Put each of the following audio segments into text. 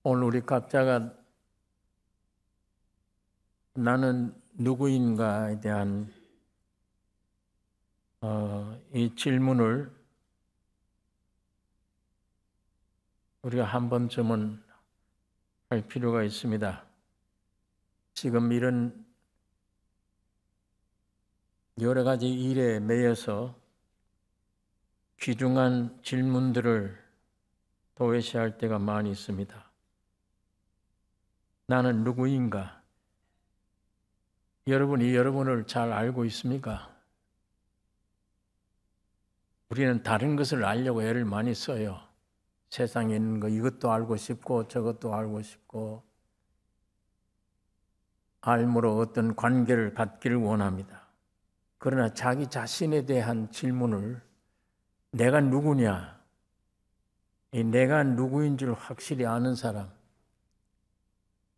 오늘 우리 각자가 나는 누구인가에 대한 이 질문을 우리가 한 번쯤은 할 필요가 있습니다. 지금 이런 여러 가지 일에 매여서 귀중한 질문들을 도외시할 때가 많이 있습니다. 나는 누구인가? 여러분이 여러분을 잘 알고 있습니까? 우리는 다른 것을 알려고 애를 많이 써요. 세상에 있는 거 이것도 알고 싶고 저것도 알고 싶고 알므로 어떤 관계를 갖기를 원합니다. 그러나 자기 자신에 대한 질문을 내가 누구냐? 이 내가 누구인 줄 확실히 아는 사람,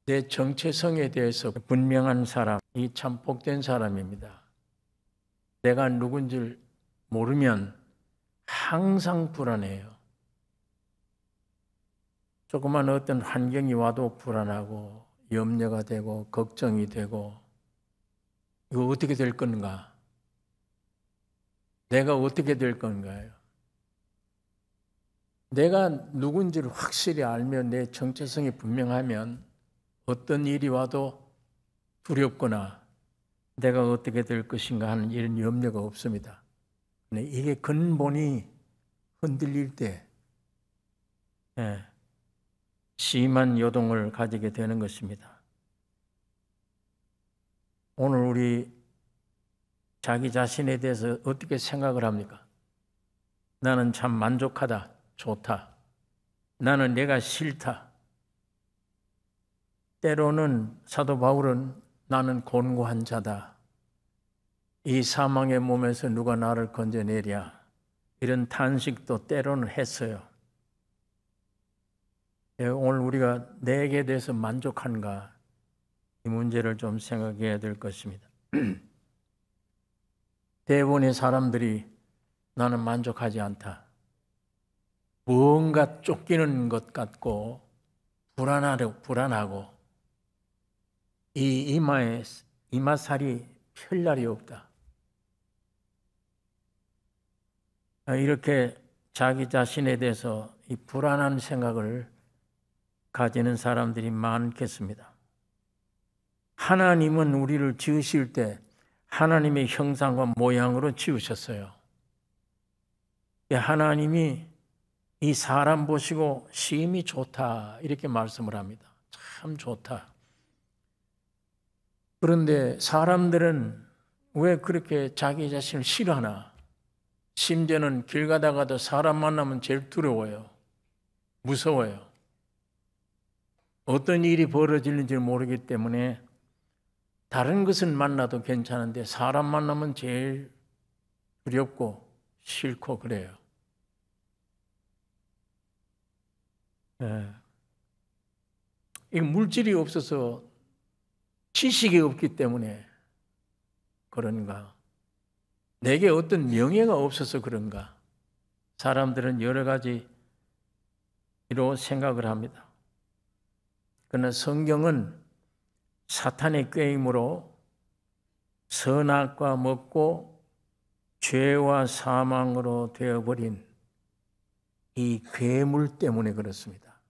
내 정체성에 대해서 분명한 사람이 참 복된 사람입니다. 내가 누군지 모르면 항상 불안해요. 조그만 어떤 환경이 와도 불안하고 염려가 되고 걱정이 되고 이거 어떻게 될 건가? 내가 어떻게 될 건가요? 내가 누군지를 확실히 알면 내 정체성이 분명하면 어떤 일이 와도 두렵거나 내가 어떻게 될 것인가 하는 이런 염려가 없습니다. 근데 이게 근본이 흔들릴 때 심한 요동을 가지게 되는 것입니다. 오늘 우리 자기 자신에 대해서 어떻게 생각을 합니까? 나는 참 만족하다, 좋다. 나는 내가 싫다. 때로는 사도 바울은 나는 곤고한 자다. 이 사망의 몸에서 누가 나를 건져내랴. 이런 탄식도 때로는 했어요. 오늘 우리가 내게 대해서 만족한가? 이 문제를 좀 생각해야 될 것입니다. 대부분의 사람들이 나는 만족하지 않다. 뭔가 쫓기는 것 같고 불안하고 이 이마살이 펼 날이 없다. 이렇게 자기 자신에 대해서 이 불안한 생각을 가지는 사람들이 많겠습니다. 하나님은 우리를 지으실 때 하나님의 형상과 모양으로 지으셨어요. 하나님이 이 사람 보시고 심히 좋다 이렇게 말씀을 합니다. 참 좋다. 그런데 사람들은 왜 그렇게 자기 자신을 싫어하나? 심지어는 길 가다가도 사람 만나면 제일 두려워요. 무서워요. 어떤 일이 벌어질는지 모르기 때문에 다른 것은 만나도 괜찮은데 사람 만나면 제일 두렵고 싫고 그래요. 이 물질이 없어서 지식이 없기 때문에 그런가? 내게 어떤 명예가 없어서 그런가? 사람들은 여러 가지로 생각을 합니다. 그러나 성경은 사탄의 꾀임으로 선악과 먹고 죄와 사망으로 되어버린 이 괴물 때문에 그렇습니다.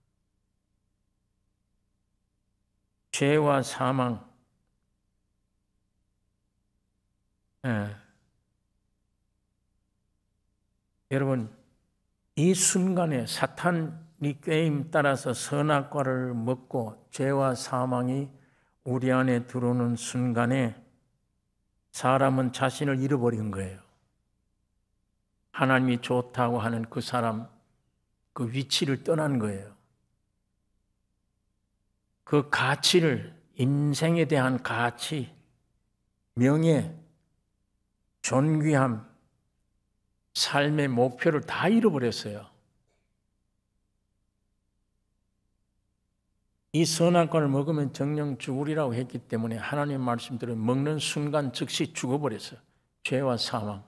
죄와 사망. 여러분, 이 순간에 사탄이 꾀임 따라서 선악과를 먹고 죄와 사망이 우리 안에 들어오는 순간에 사람은 자신을 잃어버린 거예요. 하나님이 좋다고 하는 그 사람, 그 위치를 떠난 거예요. 그 가치를, 인생에 대한 가치, 명예, 존귀함, 삶의 목표를 다 잃어버렸어요. 이 선악과를 먹으면 정령 죽으리라고 했기 때문에 하나님의 말씀대로 먹는 순간 즉시 죽어버렸어요. 죄와 사망.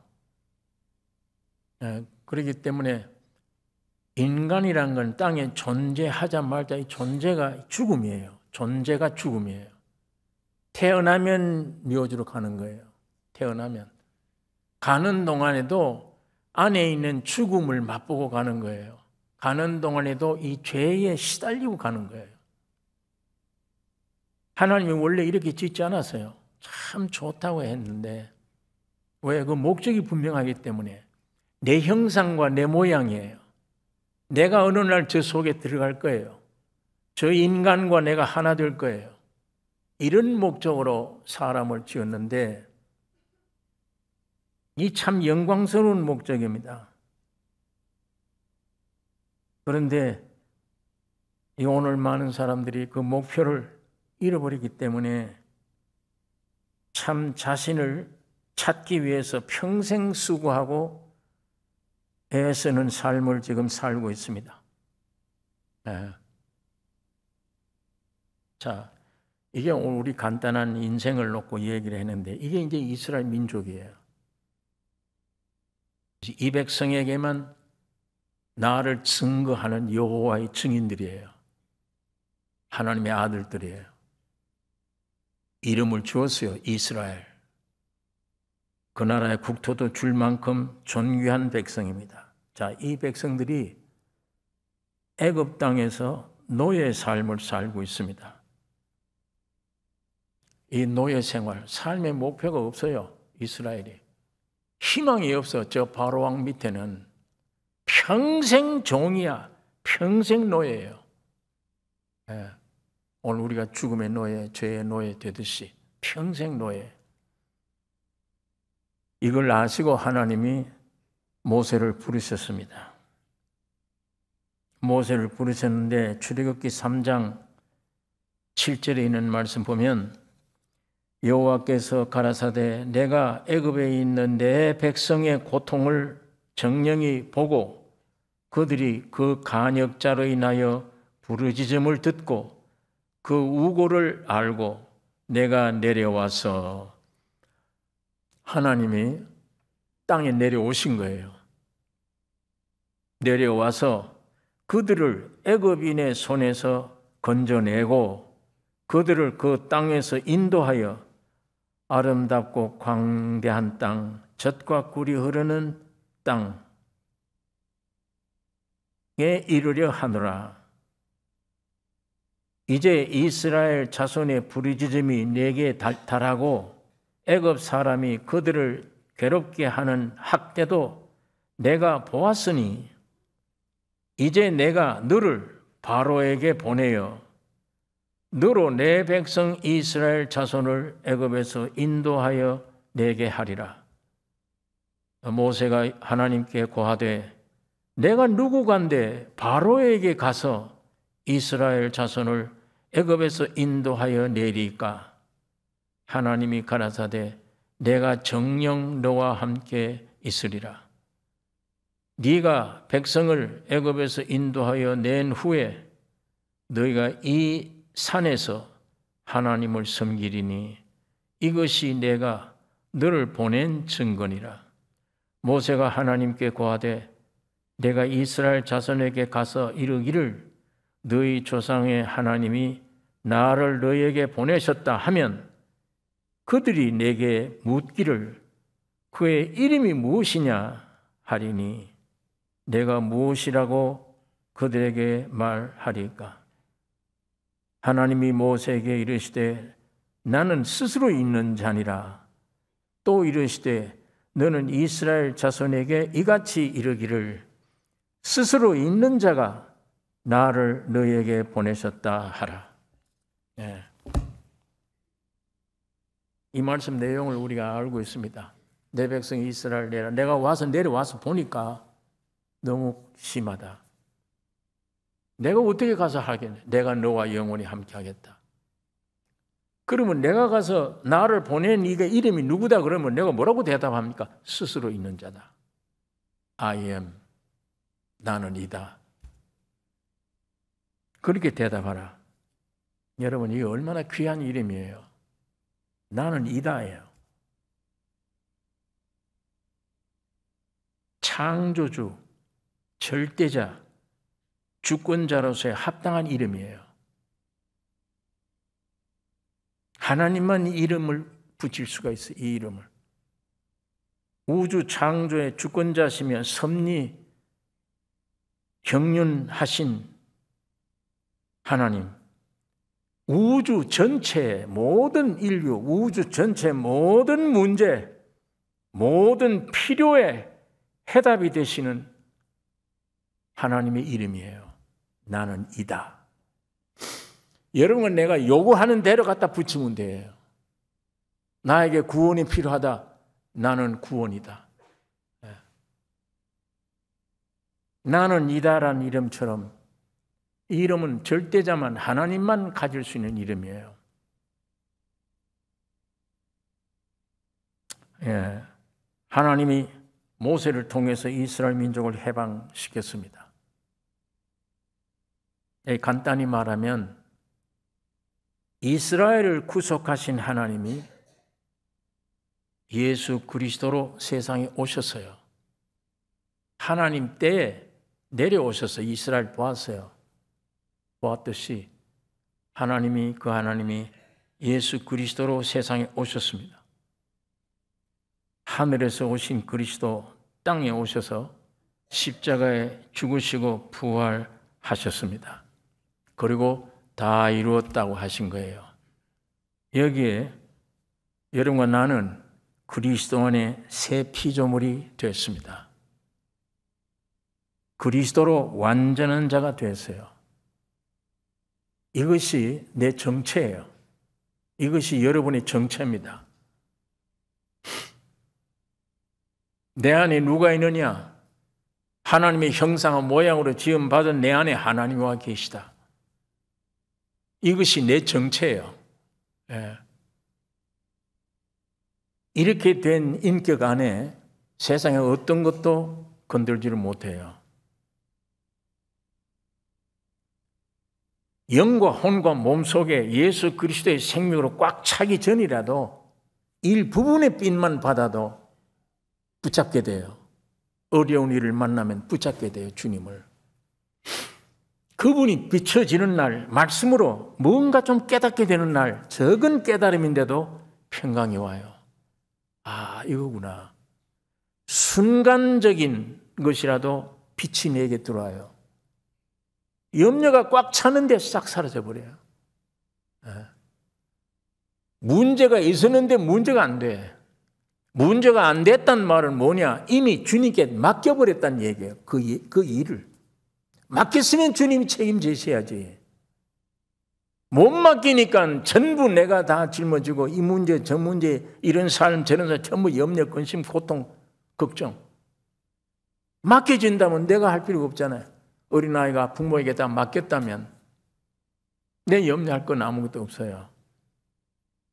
그렇기 때문에 인간이란 건 땅에 존재하자마자 이 존재가 죽음이에요. 존재가 죽음이에요. 태어나면 묘지로 가는 거예요. 태어나면. 가는 동안에도 안에 있는 죽음을 맛보고 가는 거예요. 가는 동안에도 이 죄에 시달리고 가는 거예요. 하나님이 원래 이렇게 짓지 않았어요. 참 좋다고 했는데 왜? 그 목적이 분명하기 때문에 내 형상과 내 모양이에요. 내가 어느 날 저 속에 들어갈 거예요. 저 인간과 내가 하나 될 거예요. 이런 목적으로 사람을 지었는데 이 참 영광스러운 목적입니다. 그런데 이 오늘 많은 사람들이 그 목표를 잃어버리기 때문에 참 자신을 찾기 위해서 평생 수고하고 애쓰는 삶을 지금 살고 있습니다. 네. 자, 이게 오늘 우리 간단한 인생을 놓고 얘기를 했는데 이게 이제 이스라엘 민족이에요. 이 백성에게만 나를 증거하는 여호와의 증인들이에요. 하나님의 아들들이에요. 이름을 주었어요. 이스라엘. 그 나라의 국토도 줄 만큼 존귀한 백성입니다. 자, 이 백성들이 애굽 땅에서 노예 삶을 살고 있습니다. 이 노예 생활, 삶의 목표가 없어요. 이스라엘이. 희망이 없어. 저 바로 왕 밑에는 평생 종이야. 평생 노예예요. 예. 오늘 우리가 죽음의 노예, 죄의 노예 되듯이 평생 노예. 이걸 아시고 하나님이 모세를 부르셨습니다. 모세를 부르셨는데 출애굽기 3장 7절에 있는 말씀 보면 여호와께서 가라사대 내가 애굽에 있는 내 백성의 고통을 정령이 보고 그들이 그 간역자로 인하여 부르짖음을 듣고 그 우고를 알고 내가 내려와서 하나님이 땅에 내려오신 거예요. 내려와서 그들을 애굽인의 손에서 건져내고 그들을 그 땅에서 인도하여 아름답고 광대한 땅, 젖과 꿀이 흐르는 땅에 이르려 하노라. 이제 이스라엘 자손의 부르짖음이 내게 달하고 애굽 사람이 그들을 괴롭게 하는 학대도 내가 보았으니 이제 내가 너를 바로에게 보내어 너로 내 백성 이스라엘 자손을 애굽에서 인도하여 내게 하리라. 모세가 하나님께 고하되 내가 누구간데 바로에게 가서 이스라엘 자손을 애굽에서 인도하여 내리까? 하나님이 가라사대 내가 정녕 너와 함께 있으리라. 네가 백성을 애굽에서 인도하여 낸 후에 너희가 이 산에서 하나님을 섬기리니 이것이 내가 너를 보낸 증거니라. 모세가 하나님께 고하되 내가 이스라엘 자손에게 가서 이르기를 너희 조상의 하나님이 나를 너희에게 보내셨다 하면 그들이 내게 묻기를 그의 이름이 무엇이냐 하리니 내가 무엇이라고 그들에게 말하리까? 하나님이 모세에게 이르시되 나는 스스로 있는 자니라. 또 이르시되 너는 이스라엘 자손에게 이같이 이르기를 스스로 있는 자가 나를 너희에게 보내셨다 하라. 네. 이 말씀 내용을 우리가 알고 있습니다. 내 백성 이스라엘 내라. 내가 내려와서 보니까 너무 심하다. 내가 어떻게 가서 하겠네. 내가 너와 영원히 함께 하겠다. 그러면 내가 가서 나를 보낸 이가 이름이 누구다 그러면 내가 뭐라고 대답합니까? 스스로 있는 자다. I am. 나는 이다. 그렇게 대답하라. 여러분 이게 얼마나 귀한 이름이에요. 나는 이다예요. 창조주, 절대자, 주권자로서의 합당한 이름이에요. 하나님만 이 이름을 붙일 수가 있어요. 이 이름을. 우주 창조의 주권자시며 섭리 경륜하신 하나님, 우주 전체의 모든 인류, 우주 전체의 모든 문제, 모든 필요에 해답이 되시는 하나님의 이름이에요. 나는 이다. 여러분은 내가 요구하는 대로 갖다 붙이면 돼요. 나에게 구원이 필요하다. 나는 구원이다. 나는 이다라는 이름처럼 이 이름은 절대자만 하나님만 가질 수 있는 이름이에요. 하나님이 모세를 통해서 이스라엘 민족을 해방시켰습니다. 간단히 말하면 이스라엘을 구속하신 하나님이 예수 그리스도로 세상에 오셨어요. 하나님 때에 내려오셔서 이스라엘 보았듯이 하나님이 예수 그리스도로 세상에 오셨습니다. 하늘에서 오신 그리스도 땅에 오셔서 십자가에 죽으시고 부활하셨습니다. 그리고 다 이루었다고 하신 거예요. 여기에 여러분과 나는 그리스도 안에 새 피조물이 됐습니다. 그리스도로 완전한 자가 됐어요. 이것이 내 정체예요. 이것이 여러분의 정체입니다. 내 안에 누가 있느냐? 하나님의 형상과 모양으로 지음받은 내 안에 하나님이 와 계시다. 이것이 내 정체예요. 이렇게 된 인격 안에 세상의 어떤 것도 건들지를 못해요. 영과 혼과 몸 속에 예수 그리스도의 생명으로 꽉 차기 전이라도 일부분의 빛만 받아도 붙잡게 돼요. 어려운 일을 만나면 붙잡게 돼요. 주님을. 그분이 비춰지는 날, 말씀으로 뭔가 좀 깨닫게 되는 날, 적은 깨달음인데도 평강이 와요. 아, 이거구나. 순간적인 것이라도 빛이 내게 들어와요. 염려가 꽉 차는데 싹 사라져버려요. 문제가 있었는데 문제가 안 돼. 문제가 안 됐다는 말은 뭐냐? 이미 주님께 맡겨버렸다는 얘기예요. 그 일을. 맡겼으면 주님이 책임지셔야지. 못 맡기니까 전부 내가 다 짊어지고 이 문제 저 문제 이런 삶 저런 삶 전부 염려 근심 고통 걱정. 맡겨진다면 내가 할 필요가 없잖아요. 어린아이가 부모에게 다 맡겼다면 내 염려할 건 아무것도 없어요.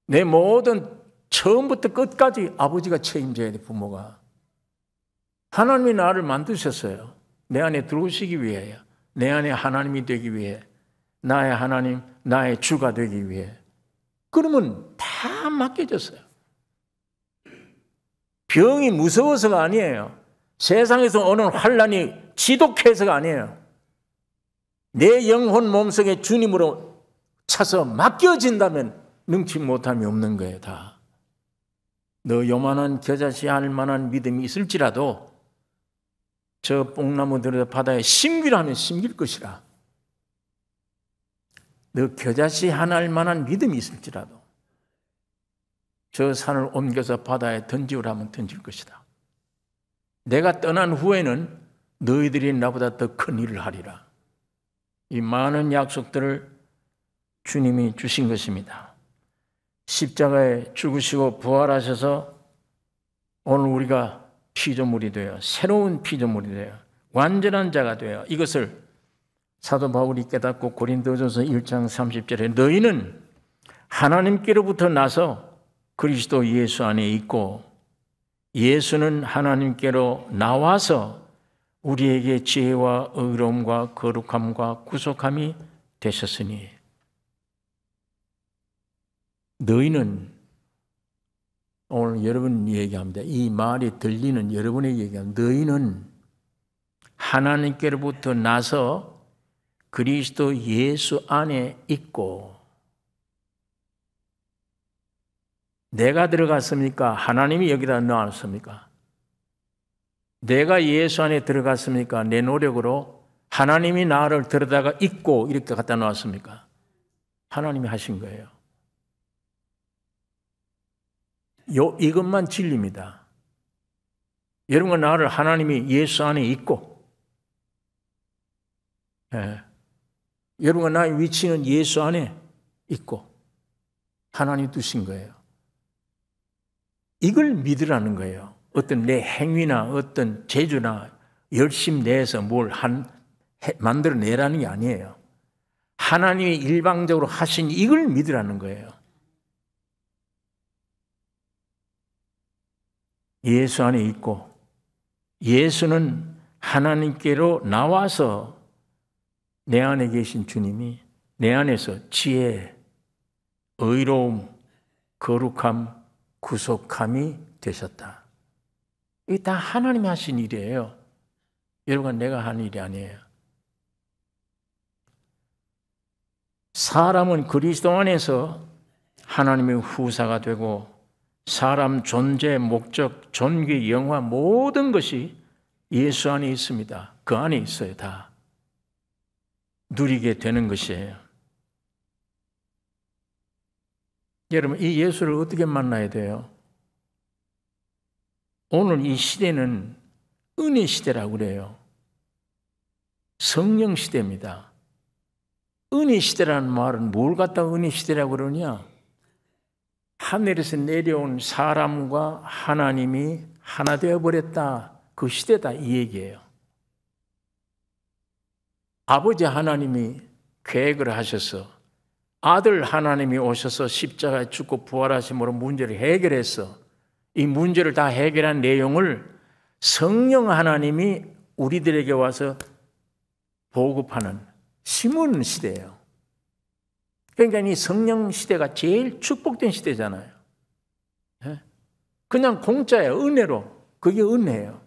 내 모든 처음부터 끝까지 아버지가 책임져야 돼. 부모가. 하나님이 나를 만드셨어요. 내 안에 들어오시기 위해요. 내 안에 하나님이 되기 위해, 나의 하나님, 나의 주가 되기 위해. 그러면 다 맡겨졌어요. 병이 무서워서가 아니에요. 세상에서 오는 환난이 지독해서가 아니에요. 내 영혼 몸속에 주님으로 차서 맡겨진다면 능치 못함이 없는 거예요. 다. 너 요만한 겨자씨 할 만한 믿음이 있을지라도 저 뽕나무 들여 바다에 심기라 하면 심길 것이라. 너 겨자씨 하나 할 만한 믿음이 있을지라도 저 산을 옮겨서 바다에 던지우라 하면 던질 것이다. 내가 떠난 후에는 너희들이 나보다 더 큰 일을 하리라. 이 많은 약속들을 주님이 주신 것입니다. 십자가에 죽으시고 부활하셔서 오늘 우리가 피조물이 되어 새로운 피조물이 되어 완전한 자가 되어 이것을 사도 바울이 깨닫고 고린도전서 1장 30절에 너희는 하나님께로부터 나서 그리스도 예수 안에 있고 예수는 하나님께로 나와서 우리에게 지혜와 의로움과 거룩함과 구속함이 되셨으니 너희는 오늘 여러분 얘기합니다. 이 말이 들리는 여러분의 얘기합니다. 너희는 하나님께로부터 나서 그리스도 예수 안에 있고, 내가 들어갔습니까? 하나님이 여기다 넣었습니까? 내가 예수 안에 들어갔습니까? 내 노력으로 하나님이 나를 들여다가 있고 이렇게 갖다 놓았습니까? 하나님이 하신 거예요. 이것만 진리입니다. 여러분과 나를 하나님이 예수 안에 있고, 여러분과 나의 위치는 예수 안에 있고 하나님이 두신 거예요. 이걸 믿으라는 거예요. 어떤 내 행위나 어떤 재주나 열심 내서 뭘 만들어내라는 게 아니에요. 하나님이 일방적으로 하신 이걸 믿으라는 거예요. 예수 안에 있고, 예수는 하나님께로 나와서 내 안에 계신 주님이 내 안에서 지혜, 의로움, 거룩함, 구속함이 되셨다. 이게 다 하나님이 하신 일이에요. 여러분, 내가 한 일이 아니에요. 사람은 그리스도 안에서 하나님의 후사가 되고 사람 존재, 목적, 존귀, 영화 모든 것이 예수 안에 있습니다. 그 안에 있어요. 다 누리게 되는 것이에요. 여러분, 이 예수를 어떻게 만나야 돼요? 오늘 이 시대는 은혜 시대라고 그래요. 성령 시대입니다. 은혜 시대라는 말은 뭘 갖다가 은혜 시대라고 그러냐? 하늘에서 내려온 사람과 하나님이 하나 되어버렸다. 그 시대다, 이 얘기예요. 아버지 하나님이 계획을 하셔서 아들 하나님이 오셔서 십자가에 죽고 부활하심으로 문제를 해결했어. 이 문제를 다 해결한 내용을 성령 하나님이 우리들에게 와서 보급하는, 심은 시대예요. 그러니까 이 성령 시대가 제일 축복된 시대잖아요. 그냥 공짜예요. 은혜로. 그게 은혜예요.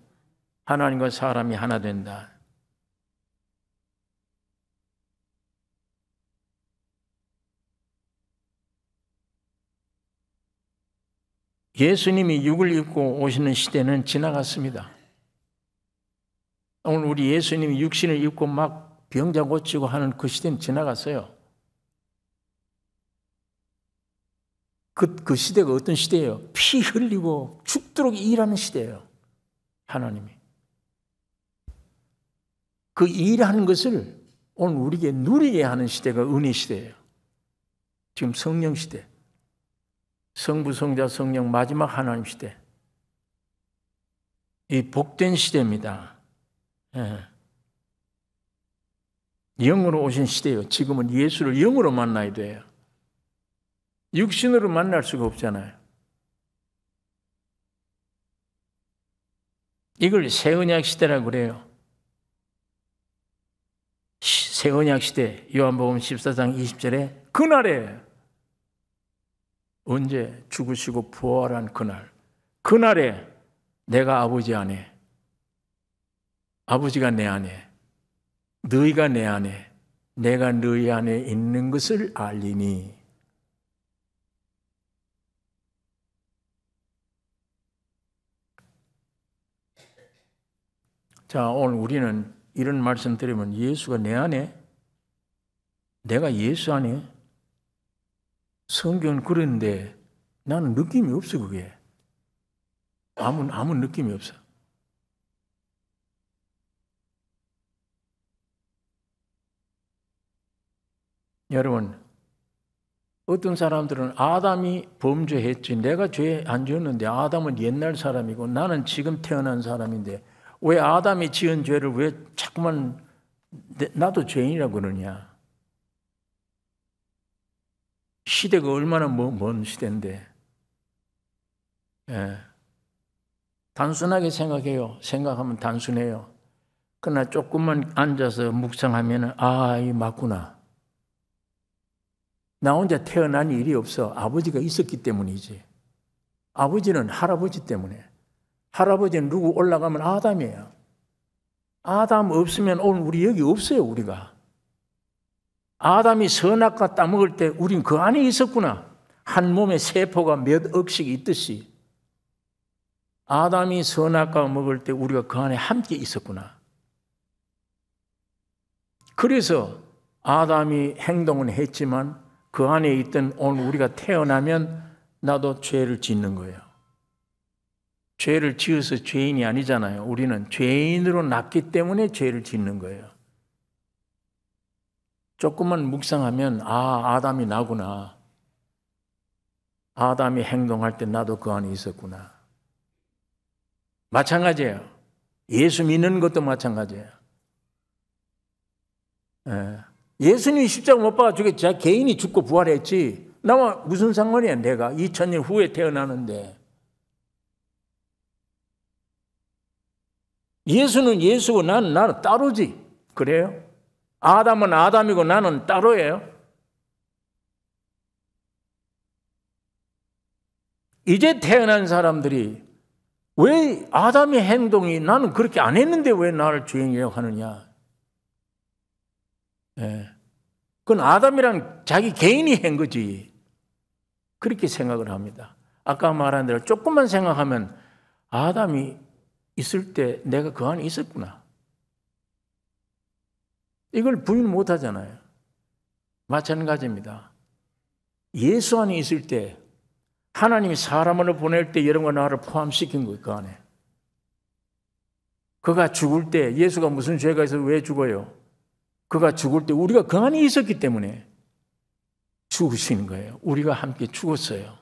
하나님과 사람이 하나 된다. 예수님이 육을 입고 오시는 시대는 지나갔습니다. 오늘 우리 예수님이 육신을 입고 막 병자 고치고 하는 그 시대는 지나갔어요. 그 시대가 어떤 시대예요? 피 흘리고 죽도록 일하는 시대예요. 하나님이. 그 일하는 것을 오늘 우리에게 누리게 하는 시대가 은혜 시대예요. 지금 성령 시대. 성부, 성자, 성령 마지막 하나님 시대. 이 복된 시대입니다. 영으로 오신 시대예요. 지금은 예수를 영으로 만나야 돼요. 육신으로 만날 수가 없잖아요. 이걸 새 언약 시대라고 그래요. 새 언약 시대, 요한복음 14장 20절에 그날에, 언제? 죽으시고 부활한 그날. 그날에 내가 아버지 안에, 아버지가 내 안에, 너희가 내 안에, 내가 너희 안에 있는 것을 알리니. 자, 오늘 우리는 이런 말씀 드리면 예수가 내 안에, 내가 예수 안에, 성경은 그런데 나는 느낌이 없어, 그게. 아무 느낌이 없어. 여러분, 어떤 사람들은 아담이 범죄했지, 내가 죄 안 지었는데 아담은 옛날 사람이고 나는 지금 태어난 사람인데 왜 아담이 지은 죄를 왜 자꾸만 나도 죄인이라고 그러냐. 시대가 얼마나 먼 시대인데. 단순하게 생각해요. 생각하면 단순해요. 그러나 조금만 앉아서 묵상하면 이 맞구나. 나 혼자 태어난 일이 없어. 아버지가 있었기 때문이지. 아버지는 할아버지 때문에. 할아버지는 누구 올라가면 아담이에요. 아담 없으면 오늘 우리 여기 없어요, 우리가. 아담이 선악과 따먹을 때 우린 그 안에 있었구나. 한 몸에 세포가 몇 억씩 있듯이 아담이 선악과 먹을 때 우리가 그 안에 함께 있었구나. 그래서 아담이 행동은 했지만 그 안에 있던 오늘 우리가 태어나면 나도 죄를 짓는 거예요. 죄를 지어서 죄인이 아니잖아요. 우리는 죄인으로 났기 때문에 죄를 짓는 거예요. 조금만 묵상하면 아담이 나구나. 아담이 행동할 때 나도 그 안에 있었구나. 마찬가지예요. 예수 믿는 것도 마찬가지예요. 예수님이 십자가 못 박아 죽였지. 개인이 죽고 부활했지. 나와 무슨 상관이야. 내가 2000년 후에 태어나는데. 예수는 예수고 나는 따로지. 그래요? 아담은 아담이고 나는 따로예요. 이제 태어난 사람들이 왜 아담의 행동이 나는 그렇게 안 했는데 왜 나를 죄인이라고 하느냐. 그건 아담이랑 자기 개인이 한 거지. 그렇게 생각을 합니다. 아까 말한 대로 조금만 생각하면 아담이 있을 때 내가 그 안에 있었구나. 이걸 부인 못 하잖아요. 마찬가지입니다. 예수 안에 있을 때 하나님이 사람을 보낼 때 여러분과 나를 포함시킨 거예요. 그 안에. 그가 죽을 때 예수가 무슨 죄가 있어서 왜 죽어요? 그가 죽을 때 우리가 그 안에 있었기 때문에 죽으시는 거예요. 우리가 함께 죽었어요.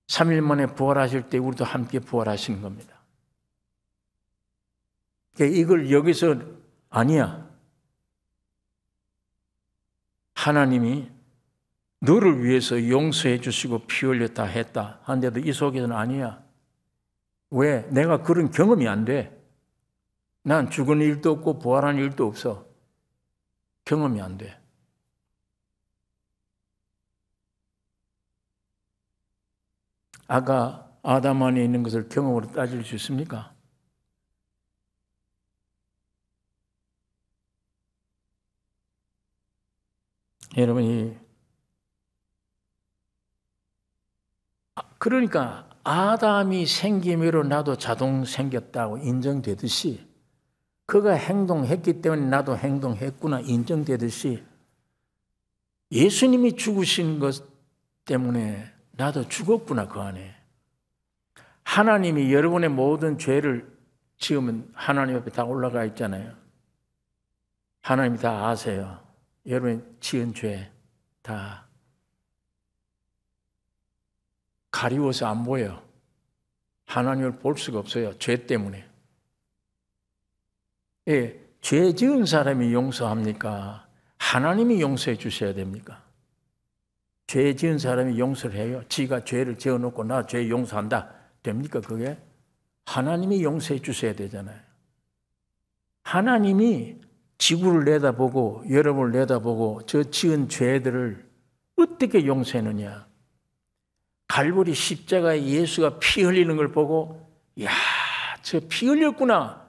3일 만에 부활하실 때 우리도 함께 부활하시는 겁니다. 그러니까 이걸 여기서 아니야. 하나님이 너를 위해서 용서해 주시고 피 흘렸다 했다 하는데도 이 속에서는 아니야. 왜? 내가 그런 경험이 안 돼. 난 죽은 일도 없고 부활한 일도 없어. 경험이 안 돼. 아까 아담 안에 있는 것을 경험으로 따질 수 있습니까? 여러분이 그러니까 아담이 생김으로 나도 자동 생겼다고 인정되듯이 그가 행동했기 때문에 나도 행동했구나 인정되듯이 예수님이 죽으신 것 때문에 나도 죽었구나 그 안에. 하나님이 여러분의 모든 죄를 지으면 하나님 앞에 다 올라가 있잖아요. 하나님이 다 아세요. 여러분이 지은 죄 다 가리워서 안 보여. 하나님을 볼 수가 없어요. 죄 때문에. 예, 죄 지은 사람이 용서합니까? 하나님이 용서해 주셔야 됩니까? 죄 지은 사람이 용서를 해요. 지가 죄를 지어놓고 나 죄 용서한다. 됩니까 그게? 하나님이 용서해 주셔야 되잖아요. 하나님이 지구를 내다보고 여러분을 내다보고 저 지은 죄들을 어떻게 용서했느냐. 갈보리 십자가에 예수가 피 흘리는 걸 보고 야, 저 피 흘렸구나.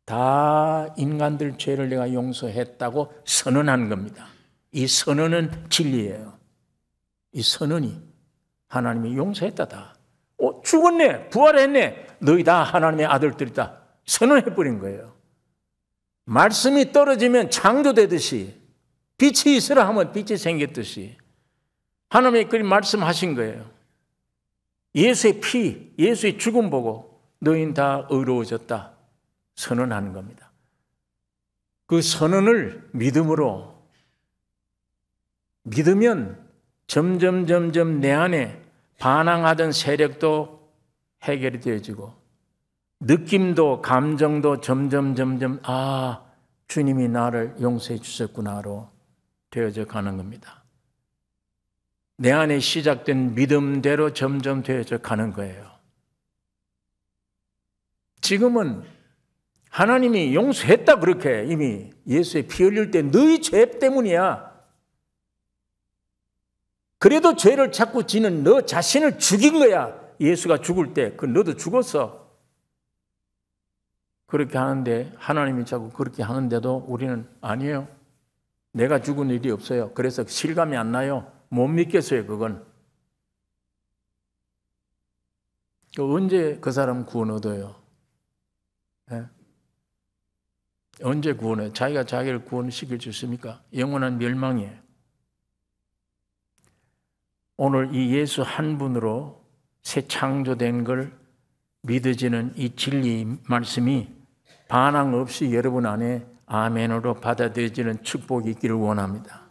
다 인간들 죄를 내가 용서했다고 선언한 겁니다. 이 선언은 진리예요. 이 선언이 하나님이 용서했다다. 죽었네. 부활했네. 너희 다 하나님의 아들들이다. 선언해버린 거예요. 말씀이 떨어지면 창조되듯이 빛이 있으라 하면 빛이 생겼듯이 하나님이 그리 말씀하신 거예요. 예수의 피, 예수의 죽음 보고 너희는 다 의로워졌다. 선언하는 겁니다. 그 선언을 믿음으로 믿으면 점점 내 안에 반항하던 세력도 해결이 되어지고 느낌도 감정도 점점 주님이 나를 용서해 주셨구나로 되어져 가는 겁니다. 내 안에 시작된 믿음대로 점점 되어져 가는 거예요. 지금은 하나님이 용서했다 그렇게 이미 예수의 피 흘릴 때 너희 죄 때문이야. 그래도 죄를 자꾸 지는 너 자신을 죽인 거야. 예수가 죽을 때 너도 죽었어. 그렇게 하는데 하나님이 자꾸 그렇게 하는데도 우리는 아니에요. 내가 죽은 일이 없어요. 그래서 실감이 안 나요. 못 믿겠어요, 그건. 언제 그 사람 구원 얻어요? 예? 언제 구원해요? 자기가 자기를 구원시킬 수 있습니까? 영원한 멸망이에요. 오늘 이 예수 한 분으로 새 창조된 걸 믿어지는 이 진리 말씀이 반항 없이 여러분 안에 아멘으로 받아들여지는 축복이 있기를 원합니다.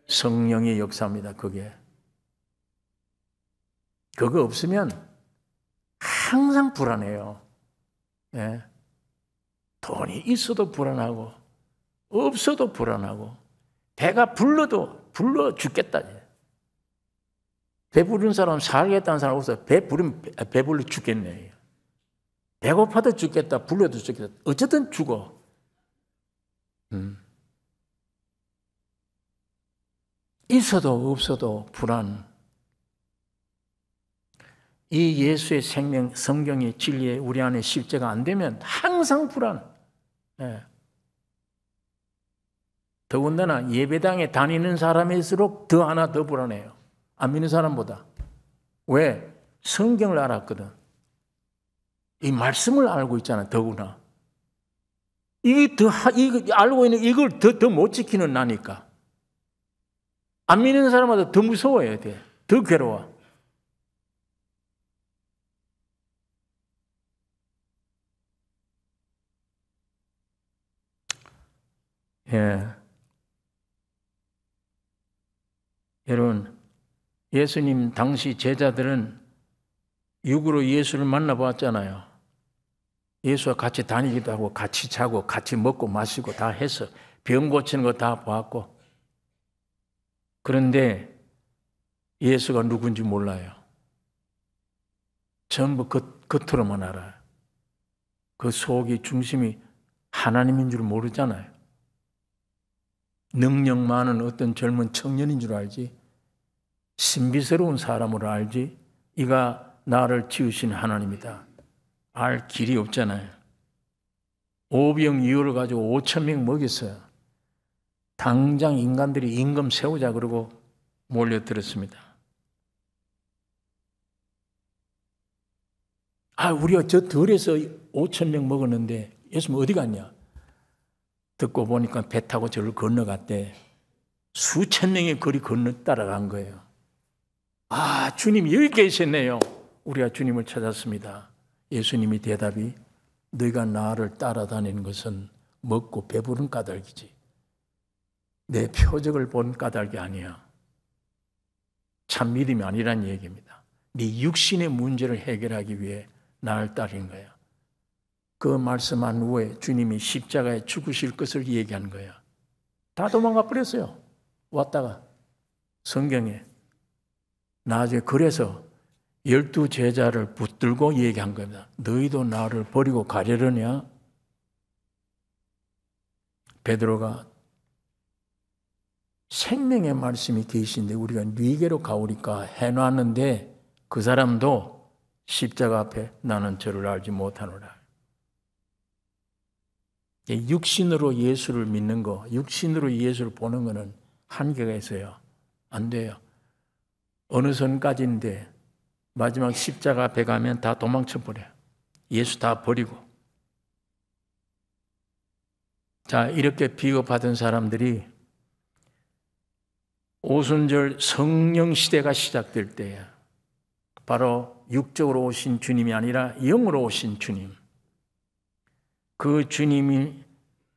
성령의 역사입니다. 그게. 그거 없으면 항상 불안해요. 예. 돈이 있어도 불안하고 없어도 불안하고 배가 불러 죽겠다. 배부른 사람 살겠다는 사람 없어요. 배불러 죽겠네. 배고파도 죽겠다. 불러도 죽겠다. 어쨌든 죽어. 있어도 없어도 불안. 이 예수의 생명, 성경의 진리에 우리 안에 실제가 안 되면 항상 불안. 예. 더군다나 예배당에 다니는 사람일수록 더 하나 더 불안해요. 안 믿는 사람보다. 왜? 성경을 알았거든. 이 말씀을 알고 있잖아, 더구나. 이거 알고 있는 이걸 더 못 지키는 나니까. 안 믿는 사람마다 더 무서워야 돼. 더 괴로워. 예. 여러분, 예수님 당시 제자들은 육으로 예수를 만나보았잖아요. 예수와 같이 다니기도 하고 같이 자고 같이 먹고 마시고 다 해서 병 고치는 거 다 보았고, 그런데 예수가 누군지 몰라요. 전부 겉으로만 알아요. 그 속이 중심이 하나님인 줄 모르잖아요. 능력 많은 어떤 젊은 청년인 줄 알지, 신비스러운 사람으로 알지, 이가 나를 지으신 하나님이다. 알 길이 없잖아요. 오병이어를 가지고 5,000명 먹였어요. 당장 인간들이 임금 세우자 그러고 몰려들었습니다. 우리가 저 덜에서 5,000명 먹었는데 예수님 어디 갔냐? 듣고 보니까 배 타고 저를 건너갔대. 수천 명의 거리 건너 따라간 거예요. 주님이 여기 계셨네요. 우리가 주님을 찾았습니다. 예수님이 대답이, 너희가 나를 따라다니는 것은 먹고 배부른 까닭이지 내 표적을 본 까닭이 아니야. 참 믿음이 아니란 얘기입니다. 네 육신의 문제를 해결하기 위해 나를 따르는 거야. 그 말씀한 후에 주님이 십자가에 죽으실 것을 얘기한 거야. 다 도망가 버렸어요. 왔다가 성경에. 나중에 그래서 12 제자를 붙들고 얘기한 겁니다. 너희도 나를 버리고 가려느냐? 베드로가 생명의 말씀이 계신데 우리가 네게로 가오리까 해놨는데 그 사람도 십자가 앞에 나는 저를 알지 못하노라. 육신으로 예수를 믿는 거, 육신으로 예수를 보는 거는 한계가 있어요. 안 돼요. 어느 선까지인데 마지막 십자가 앞에 가면 다 도망쳐 버려요. 예수 다 버리고. 자, 이렇게 비교받은 사람들이 오순절 성령 시대가 시작될 때야. 바로 육적으로 오신 주님이 아니라 영으로 오신 주님. 그 주님이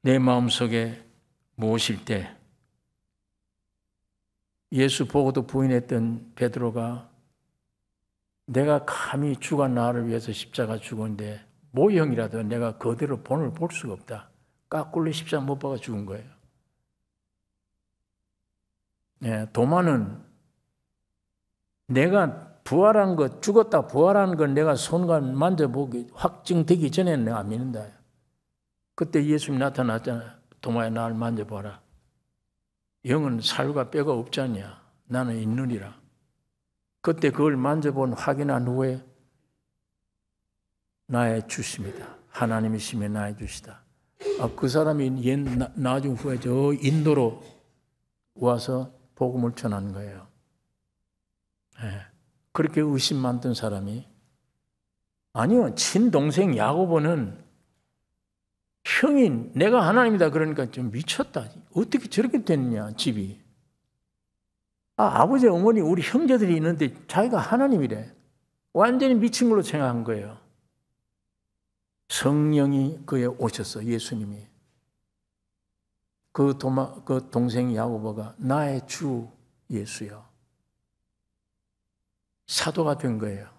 내 마음속에 모실 때 예수 보고도 부인했던 베드로가 내가 감히 주가 나를 위해서 십자가 죽었는데 모형이라도 내가 그대로 본을 볼 수가 없다. 까꿀로 십자가 못 박아 죽은 거예요. 네, 도마는 내가 부활한 것, 죽었다 부활한 걸 내가 손간 만져보기 확증되기 전에는 내가 안 믿는다. 그때 예수님 나타났잖아요. 도마야 나를 만져봐라. 영은 살과 뼈가 없지 않냐. 나는 있느니라. 그때 그걸 만져본 확인한 후에 나의 주십니다. 하나님이시며 나의 주시다. 그 사람이 나중 후에 저 인도로 와서 복음을 전한 거예요. 예. 그렇게 의심 많던 사람이, 아니요, 친동생 야고보는 형이 내가 하나님이다 그러니까 좀 미쳤다. 어떻게 저렇게 됐냐, 집이. 아버지, 어머니, 우리 형제들이 있는데 자기가 하나님이래. 완전히 미친 걸로 생각한 거예요. 성령이 그에 오셨어, 예수님이. 그 동생 야고보가 나의 주 예수여. 사도가 된 거예요.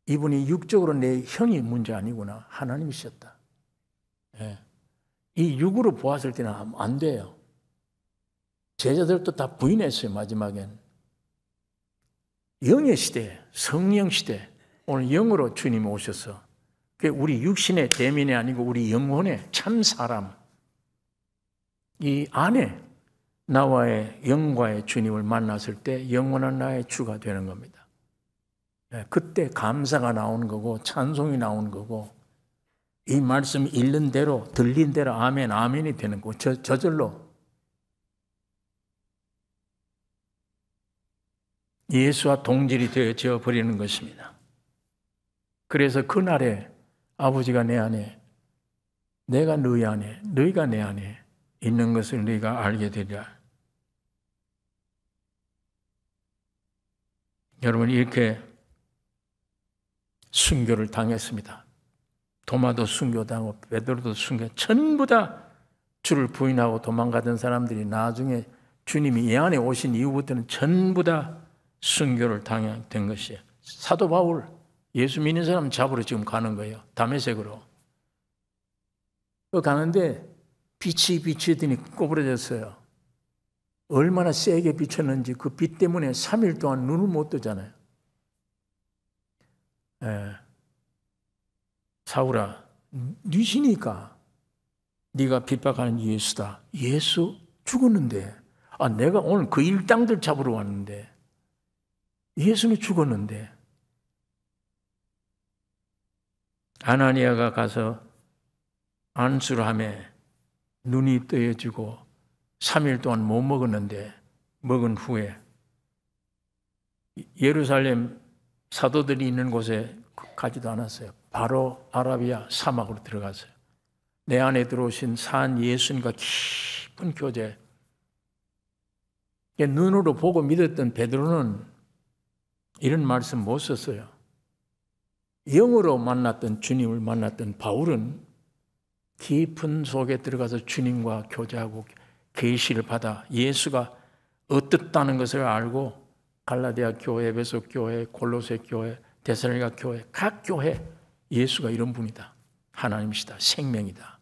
이분이 육적으로 내 형이 문제 아니구나. 하나님이셨다. 예. 이 육으로 보았을 때는 안 돼요. 제자들도 다 부인했어요, 마지막엔. 영의 시대, 성령 시대, 오늘 영으로 주님이 오셔서, 그게 우리 육신의 대민이 아니고 우리 영혼의 참 사람, 이 안에 나와의 영과의 주님을 만났을 때 영원한 나의 주가 되는 겁니다. 그때 감사가 나오는 거고 찬송이 나오는 거고, 이 말씀 읽는 대로 들린 대로 아멘 아멘이 되는 거고, 저절로 예수와 동질이 되어져 버리는 것입니다. 그래서 그날에 아버지가 내 안에, 내가 너희 안에, 너희가 내 안에 있는 것을 너희가 알게 되리라. 여러분, 이렇게 순교를 당했습니다. 도마도 순교당하고 베드로도 순교, 전부 다 주를 부인하고 도망가던 사람들이 나중에 주님이 이 안에 오신 이후부터는 전부 다 순교를 당한 것이에요. 사도 바울, 예수 믿는 사람 잡으러 지금 가는 거예요. 다메섹으로. 가는데 빛이 비치더니 꼬부러졌어요. 얼마나 세게 비쳤는지 그 빛 때문에 3일 동안 눈을 못 뜨잖아요. 사울아, 네 신이니까 네가 핍박하는 예수다. 예수 죽었는데, 내가 오늘 그 일당들 잡으러 왔는데 예수는 죽었는데. 아나니아가 가서 안수를 하며 눈이 뜨여지고 3일 동안 못 먹었는데, 먹은 후에 예루살렘 사도들이 있는 곳에 가지도 않았어요. 바로 아라비아 사막으로 들어갔어요. 내 안에 들어오신 산 예수님과 깊은 교제. 눈으로 보고 믿었던 베드로는 이런 말씀 못 썼어요. 영으로 만났던 주님을 만났던 바울은 깊은 속에 들어가서 주님과 교제하고 계시를 받아 예수가 어떻다는 것을 알고 갈라디아 교회, 에베소 교회, 골로새 교회, 데살로니가 교회, 각 교회 예수가 이런 분이다. 하나님이시다. 생명이다.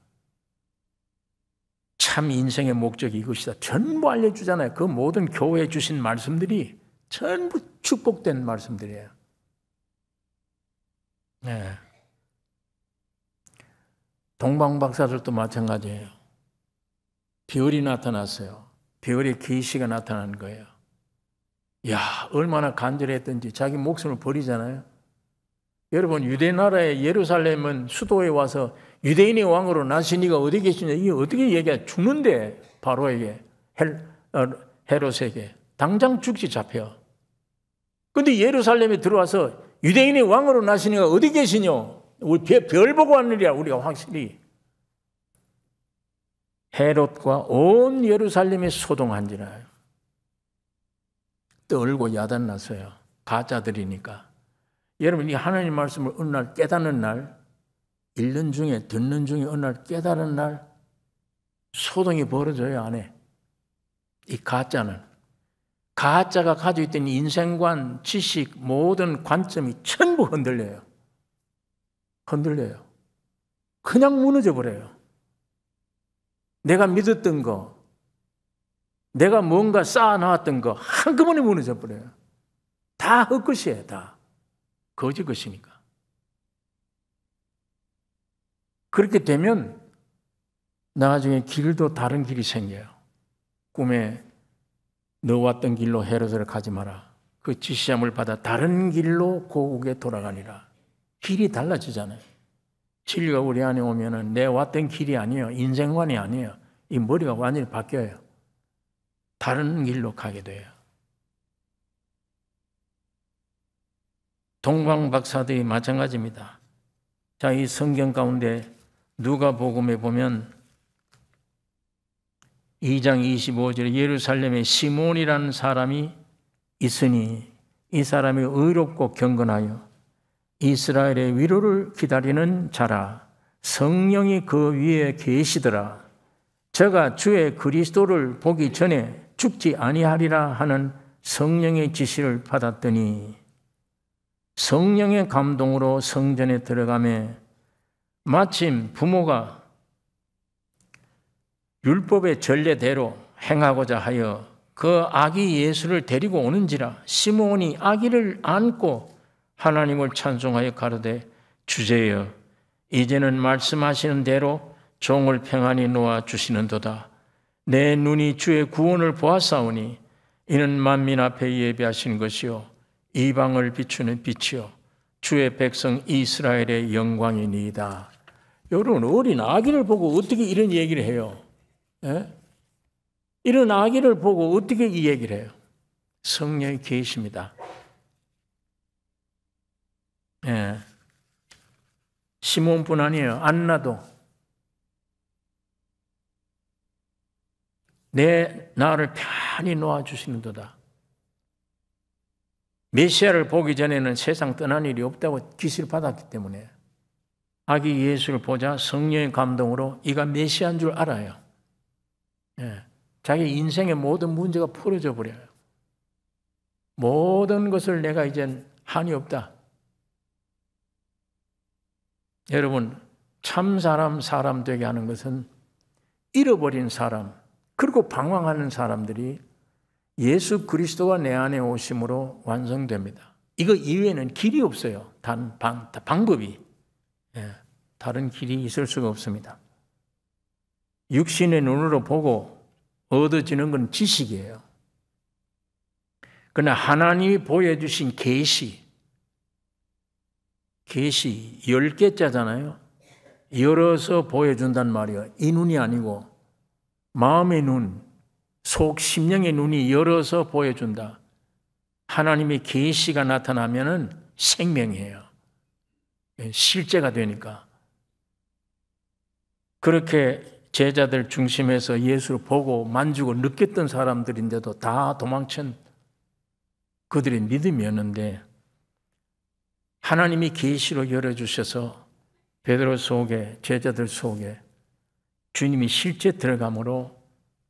참 인생의 목적이 이것이다. 전부 알려주잖아요. 그 모든 교회에 주신 말씀들이 전부 축복된 말씀들이에요. 네. 동방박사들도 마찬가지예요. 별이 나타났어요. 별의 계시가 나타난 거예요. 야, 얼마나 간절했던지 자기 목숨을 버리잖아요. 여러분, 유대 나라의 예루살렘은 수도에 와서 유대인의 왕으로 나신 이가 어디 계시냐, 이게 어떻게 얘기해? 죽는데, 바로에게, 헤롯에게 당장 죽지 잡혀. 근데 예루살렘에 들어와서 유대인의 왕으로 나신 이가 어디 계시냐? 우리 별 보고 왔느냐, 우리가 확실히. 헤롯과 온 예루살렘이 소동한지라 떨고 야단났어요. 가짜들이니까. 여러분, 이 하나님 말씀을 어느 날 깨닫는 날, 읽는 중에 듣는 중에 어느 날 깨닫는 날 소동이 벌어져요, 안에. 이 가짜는. 가짜가 가지고 있던 인생관, 지식, 모든 관점이 전부 흔들려요. 흔들려요. 그냥 무너져 버려요. 내가 믿었던 거, 내가 뭔가 쌓아놨던 거 한꺼번에 무너져 버려요. 다 헛것이에요. 다 거짓 것이니까. 그렇게 되면 나중에 길도 다른 길이 생겨요. 꿈에 너 왔던 길로 헤롯을 가지 마라. 그 지시함을 받아 다른 길로 고국에 돌아가니라. 길이 달라지잖아요. 진리가 우리 안에 오면은 내 왔던 길이 아니에요. 인생관이 아니에요. 이 머리가 완전히 바뀌어요. 다른 길로 가게 돼요. 동방 박사들이 마찬가지입니다. 자, 이 성경 가운데 누가복음에 보면 2장 25절에 예루살렘에 시몬이라는 사람이 있으니 이 사람이 의롭고 경건하여 이스라엘의 위로를 기다리는 자라. 성령이 그 위에 계시더라. 저가 주의 그리스도를 보기 전에 죽지 아니하리라 하는 성령의 지시를 받았더니 성령의 감동으로 성전에 들어가매 마침 부모가 율법의 전례대로 행하고자 하여 그 아기 예수를 데리고 오는지라. 시몬이 아기를 안고 하나님을 찬송하여 가로되 주제여 이제는 말씀하시는 대로 종을 평안히 놓아 주시는도다. 내 눈이 주의 구원을 보았사오니 이는 만민 앞에 예비하신 것이요 이방을 비추는 빛이요 주의 백성 이스라엘의 영광이니이다. 여러분, 어린 아기를 보고 어떻게 이런 얘기를 해요? 예? 이런 아기를 보고 어떻게 이 얘기를 해요? 성령이 계십니다. 예. 시몬뿐 아니에요. 안나도 내 나를 편히 놓아주시는도다. 메시아를 보기 전에는 세상 떠난 일이 없다고 계시를 받았기 때문에 아기 예수를 보자 성령의 감동으로 이가 메시아인 줄 알아요. 예. 자기 인생의 모든 문제가 풀어져 버려요. 모든 것을 내가 이젠 한이 없다. 여러분, 참 사람 되게 하는 것은 잃어버린 사람, 그리고 방황하는 사람들이 예수 그리스도가 내 안에 오심으로 완성됩니다. 이거 이외에는 길이 없어요. 방법이. 예, 다른 길이 있을 수가 없습니다. 육신의 눈으로 보고 얻어지는 건 지식이에요. 그러나 하나님이 보여주신 계시 10개짜잖아요. 열어서 보여준단 말이에요. 이 눈이 아니고 마음의 눈, 속 심령의 눈이 열어서 보여준다. 하나님의 계시가 나타나면은 생명이에요. 실제가 되니까. 그렇게 제자들 중심에서 예수를 보고 만지고 느꼈던 사람들인데도 다 도망친 그들의 믿음이었는데 하나님이 계시로 열어주셔서 베드로 속에, 제자들 속에 주님이 실제 들어감으로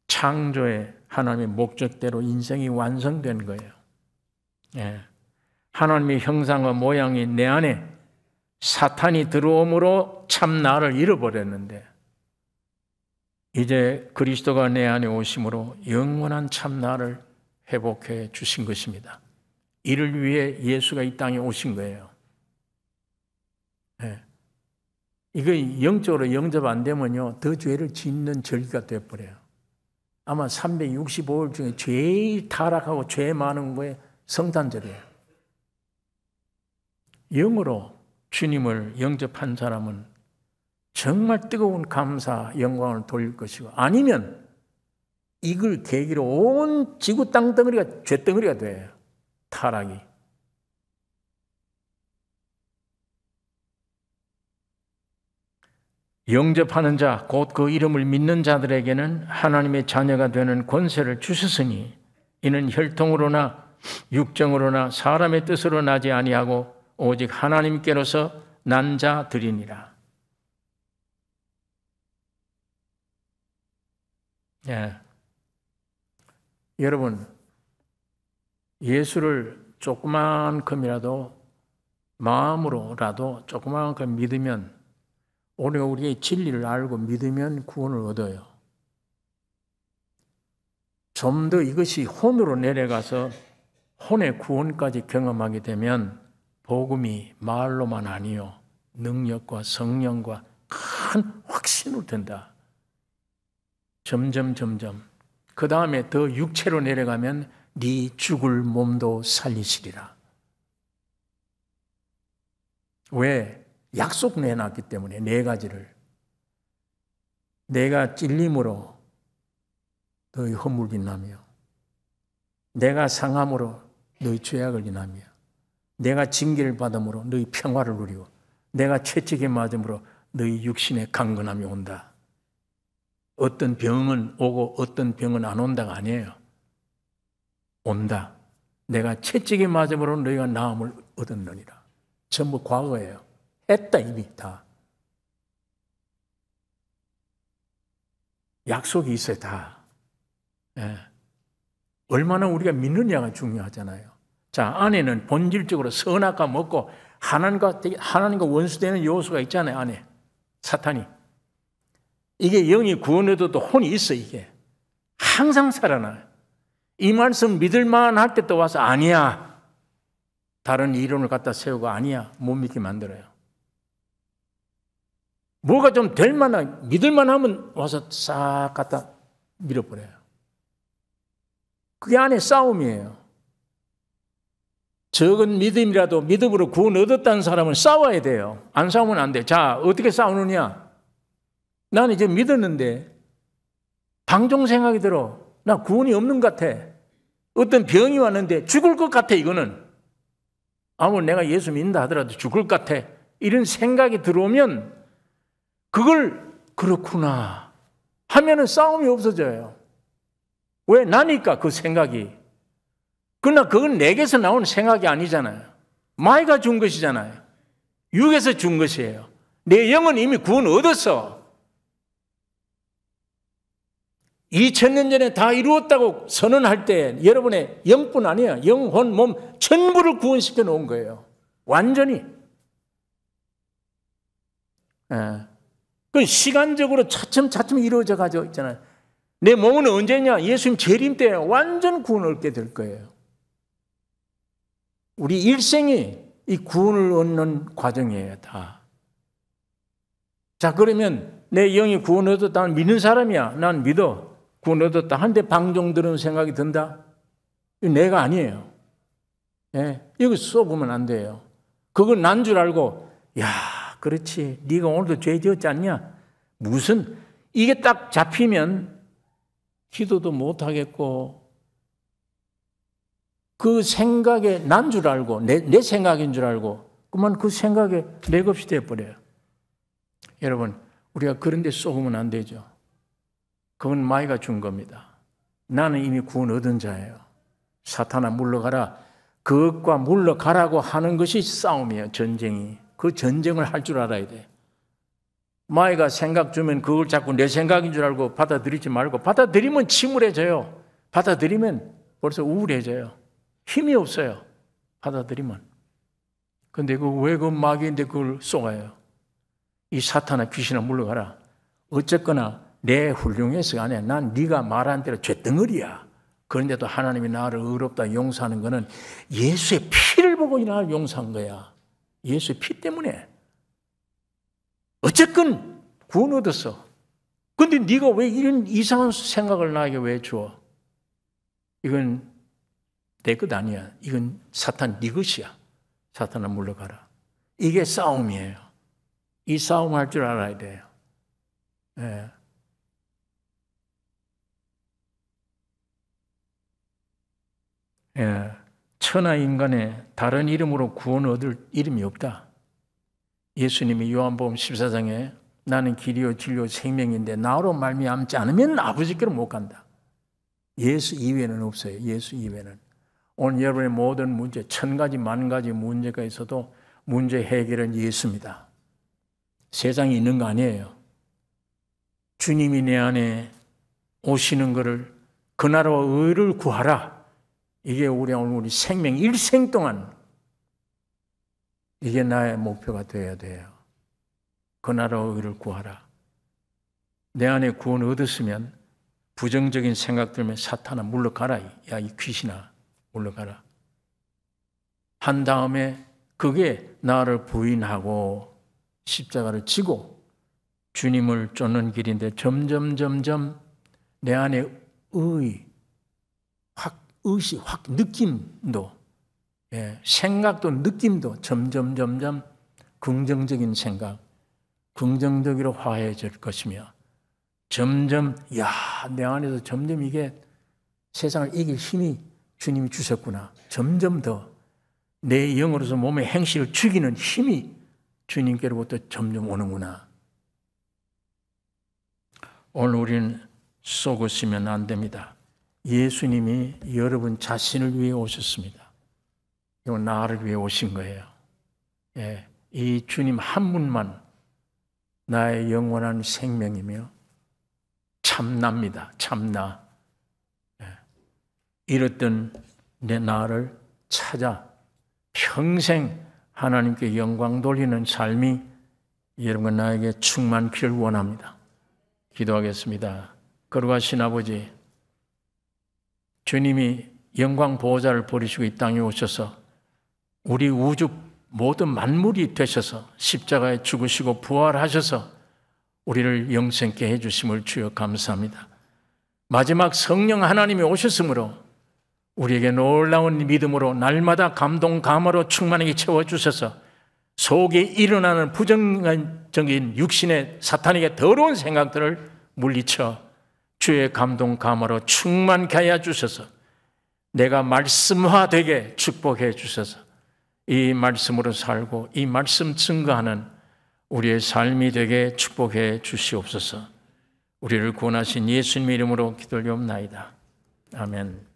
창조의 하나님의 목적대로 인생이 완성된 거예요. 예. 하나님의 형상과 모양이 내 안에 사탄이 들어옴으로 참 나를 잃어버렸는데 이제 그리스도가 내 안에 오심으로 영원한 참 나를 회복해 주신 것입니다. 이를 위해 예수가 이 땅에 오신 거예요. 예. 이거 영적으로 영접 안 되면요, 더 죄를 짓는 절기가 되어버려요. 아마 365일 중에 제일 타락하고 죄 많은 거에 성탄절이에요. 영으로 주님을 영접한 사람은 정말 뜨거운 감사, 영광을 돌릴 것이고, 아니면 이걸 계기로 온 지구 땅덩어리가 죄덩어리가 돼요. 타락이. 영접하는 자, 곧 그 이름을 믿는 자들에게는 하나님의 자녀가 되는 권세를 주셨으니 이는 혈통으로나 육정으로나 사람의 뜻으로 나지 아니하고 오직 하나님께로서 난 자들이니라. 예. 여러분, 예수를 조그만큼이라도 마음으로라도 조그만큼 믿으면, 오늘 우리의 진리를 알고 믿으면 구원을 얻어요. 좀 더 이것이 혼으로 내려가서 혼의 구원까지 경험하게 되면 복음이 말로만 아니요 능력과 성령과 큰 확신으로 된다. 점점 그 다음에 더 육체로 내려가면 네 죽을 몸도 살리시리라. 왜? 약속 내놨기 때문에 4가지를. 내가 찔림으로 너희 허물 빛나며 내가 상함으로 너희 죄악을 인하며 내가 징계를 받음으로 너희 평화를 누리고 내가 채찍에 맞음으로 너희 육신의 강건함이 온다. 어떤 병은 오고 어떤 병은 안 온다가 아니에요. 온다. 내가 채찍에 맞음으로 너희가 나음을 얻었느니라. 전부 과거예요. 했다 이미 다. 약속이 있어요 다. 예. 얼마나 우리가 믿느냐가 중요하잖아요. 자, 안에는 본질적으로 선악과 먹고 하나님과 원수되는 요소가 있잖아요. 안에 사탄이. 이게 영이 구원 얻어도 혼이 있어. 이게 항상 살아나요. 이 말씀 믿을만 할 때 또 와서 아니야. 다른 이론을 갖다 세우고 아니야. 못 믿게 만들어요. 뭐가 좀 될 만한 믿을만 하면 와서 싹 갖다 밀어버려요. 그게 안에 싸움이에요. 적은 믿음이라도 믿음으로 구원 얻었다는 사람은 싸워야 돼요. 안 싸우면 안 돼. 자, 어떻게 싸우느냐? 나는 이제 믿었는데 방종 생각이 들어. 나 구원이 없는 것 같아. 어떤 병이 왔는데 죽을 것 같아. 이거는 아무리 내가 예수 믿는다 하더라도 죽을 것 같아. 이런 생각이 들어오면 그걸 그렇구나 하면은 싸움이 없어져요. 왜? 나니까 그 생각이. 그러나 그건 내게서 나오는 생각이 아니잖아요. 마귀가 준 것이잖아요. 육에서 준 것이에요. 내 영은 이미 구원 얻었어. 2000년 전에 다 이루었다고 선언할 때 여러분의 영뿐 아니야. 영혼, 몸 전부를 구원시켜 놓은 거예요. 완전히. 그 시간적으로 차츰차츰 이루어져 가지고 있잖아요. 내 몸은 언제냐? 예수님 재림 때 완전 구원을 얻게 될 거예요. 우리 일생이 이 구원을 얻는 과정이에요, 다. 자, 그러면 내 영이 구원 얻었다. 믿는 사람이야. 난 믿어. 구원 얻었다. 한데 방종 들은 생각이 든다. 이거 내가 아니에요. 예, 이거 쏘보면 안 돼요. 그건 난 줄 알고, 야, 그렇지. 네가 오늘도 죄 지었지 않냐? 무슨 이게 딱 잡히면 기도도 못 하겠고 그 생각에 난 줄 알고 내 생각인 줄 알고 그만 그 생각에 맥없이 돼버려요. 여러분, 우리가 그런 데 쏘으면 안 되죠. 그건 마귀가 준 겁니다. 나는 이미 구원 얻은 자예요. 사탄아 물러가라. 그것과 물러가라고 하는 것이 싸움이에요. 전쟁이. 그 전쟁을 할 줄 알아야 돼. 마귀가 생각 주면 그걸 자꾸 내 생각인 줄 알고 받아들이지 말고, 받아들이면 침울해져요. 받아들이면 벌써 우울해져요. 힘이 없어요. 받아들이면. 근데 왜 그 마귀인데 그걸 쏘아요? 이 사탄아 귀신아 물러가라. 어쨌거나 내 훌륭해서가 아니야. 난 네가 말한 대로 쇳덩어리야. 그런데도 하나님이 나를 의롭다 용서하는 거는 예수의 피를 보고 나를 용서한 거야. 예수의 피 때문에. 어쨌건 구원 얻었어. 근데 네가 왜 이런 이상한 생각을 나에게 왜 줘? 이건 내 것 아니야. 이건 사탄 네 것이야. 사탄아 물러가라. 이게 싸움이에요. 이 싸움 할 줄 알아야 돼요. 예. 예. 천하 인간의 다른 이름으로 구원 얻을 이름이 없다. 예수님이 요한복음 14장에 나는 길이요 진리요 생명인데 나로 말미암지 않으면 아버지께로 못 간다. 예수 이외에는 없어요. 예수 이외에는. 오늘 여러분의 모든 문제, 1000가지 만가지 문제가 있어도 문제 해결은 예수입니다. 세상에 있는 거 아니에요. 주님이 내 안에 오시는 것을 그 나라와 의를 구하라. 이게 우리 생명 일생 동안 이게 나의 목표가 되어야 돼요. 그 나라와 의를 구하라. 내 안에 구원을 얻었으면 부정적인 생각 들면 사탄아 물러가라. 야, 이 귀신아 물러가라. 한 다음에 그게 나를 부인하고 십자가를 지고 주님을 쫓는 길인데 점점 내 안에 의식, 느낌도, 생각도 느낌도 점점 긍정적인 생각, 긍정적으로 화해질 것이며 점점 내 안에서 점점 이게 세상을 이길 힘이 주님이 주셨구나. 점점 더 내 영으로서 몸의 행실을 죽이는 힘이 주님께로부터 점점 오는구나. 오늘 우리는 속으시면 안 됩니다. 예수님이 여러분 자신을 위해 오셨습니다. 이건 나를 위해 오신 거예요. 예, 이 주님 한 분만 나의 영원한 생명이며 참나입니다. 참나. 예, 잃었던 내 나를 찾아 평생 하나님께 영광 돌리는 삶이 여러분 나에게 충만기를 원합니다. 기도하겠습니다. 거룩하신 아버지, 주님이 영광 보호자를 버리시고 이 땅에 오셔서 우리 우주 모든 만물이 되셔서 십자가에 죽으시고 부활하셔서 우리를 영생케 해주심을 주여 감사합니다. 마지막 성령 하나님이 오셨으므로 우리에게 놀라운 믿음으로 날마다 감동 감화로 충만하게 채워주셔서 속에 일어나는 부정적인 육신의 사탄에게 더러운 생각들을 물리쳐 주의 감동 감화로 충만케 하여 주셔서 내가 말씀화되게 축복해 주셔서 이 말씀으로 살고 이 말씀 증거하는 우리의 삶이 되게 축복해 주시옵소서. 우리를 구원하신 예수님의 이름으로 기도하옵나이다. 아멘.